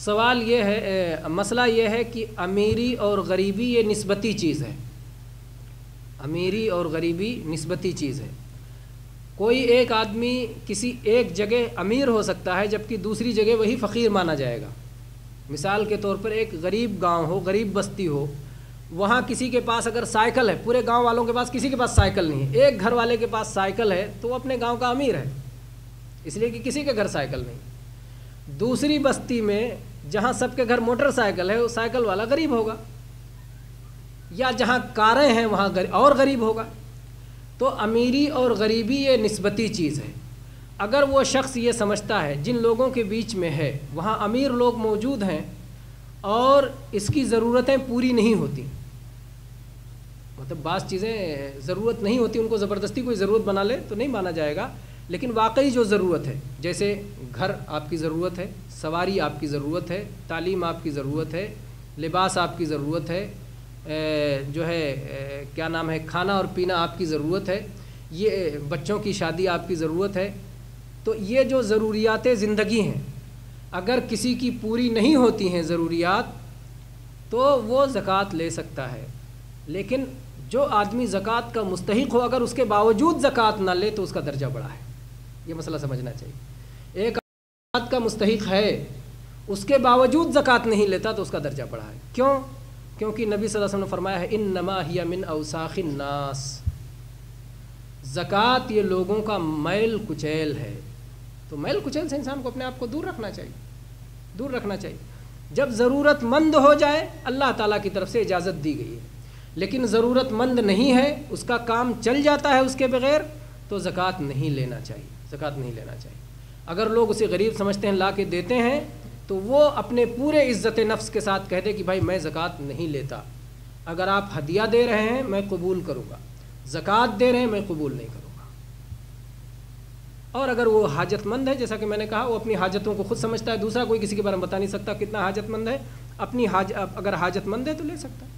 سوال یہ ہے، مسئلہ یہ ہے کہ امیری اور غریبی یہ نسبتی چیز ہے، امیری اور غریبی نسبتی چیز ہے۔ کوئی ایک آدمی کسی ایک جگہ امیر ہو سکتا ہے جبکہ دوسری جگہ وہی فقیر مانا جائے گا۔ مثال کے طور پر ایک غریب گاؤں ہو، غریب بستی ہو، وہاں کسی کے پاس اگر سائیکل ہے، پورے گاؤں والوں کے پاس کسی کے پاس سائیکل نہیں ہے، ایک گھر والے کے پاس سائیکل ہے تو وہ اپنے گاؤں کا امیر ہے، اس لیے کہ کسی کے گھر سائیکل نہیں۔ دوسری بستی میں جہاں سب کے گھر موٹر سائیکل ہے، وہ سائیکل والا غریب ہوگا، یا جہاں کاریں ہیں وہاں اور غریب ہوگا۔ تو امیری اور غریبی یہ نسبتی چیز ہے۔ اگر وہ شخص یہ سمجھتا ہے جن لوگوں کے بیچ میں ہے وہاں امیر لوگ موجود ہیں اور اس کی ضرورتیں پوری نہیں ہوتی، مطلب بعض چیزیں ضرورت نہیں ہوتی، ان کو زبردستی کوئی ضرورت بنا لے تو نہیں مانا جائے گا، لیکن واقعی جو ضرورت ہے، جیسے گھر آپ کی ضرورت ہے، سواری آپ کی ضرورت ہے، تعلیم آپ کی ضرورت ہے، لباس آپ کی ضرورت ہے، جو ہے کیا نام ہے، کھانا اور پینا آپ کی ضرورت ہے، یہ بچوں کی شادی آپ کی ضرورت ہے، تو یہ جو ضروریات زندگی ہیں اگر کسی کی پوری نہیں ہوتی ہیں ضروریات تو وہ زکوٰۃ لے سکتا ہے۔ لیکن جو آدمی زکوٰۃ کا مستحق ہو اگر اس کے باوجود زکوٰۃ نہ لے تو اس کا درجہ بڑا ہے، یہ مسئلہ سمجھنا چاہیے۔ ایک زکوٰۃ کا مستحق ہے، اس کے باوجود زکوٰۃ نہیں لیتا تو اس کا درجہ بڑا ہے۔ کیوں؟ کیونکہ نبی صلی اللہ علیہ وسلم نے فرمایا ہے انما ہی من اوساخ الناس، زکوٰۃ یہ لوگوں کا میل کچیل ہے۔ تو میل کچیل سے انسان کو اپنے آپ کو دور رکھنا چاہیے، دور رکھنا چاہیے۔ جب ضرورت مند ہو جائے اللہ تعالیٰ کی طرف سے اجازت دی گئی ہے، لیکن ضرورت مند نہیں ہے، اس کا کام چل جاتا ہے اس کے بغیر، تو زکوٰۃ نہیں لینا چاہیے، زکوٰۃ نہیں لینا چاہیے۔ اگر لوگ اسے غریب سمجھتے ہیں لا کے دیتے ہیں تو وہ اپنے پورے عزت نفس کے ساتھ کہہ دے کہ بھائی میں زکوٰۃ نہیں لیتا، اگر آپ ہدیہ دے رہے ہیں میں قبول کروں گا، زکوٰۃ دے رہے ہیں میں قبول نہیں کروں گا۔ اور اگر وہ حاجت مند ہے، جیسا کہ میں نے کہا وہ اپنی حاجتوں کو خود سمجھتا ہے، دوسرا کوئی کسی کے بارے میں بتا نہیں سکتا کتنا حاجت مند ہے، اپنی اگر حاجت مند ہے تو لے سکتا ہے۔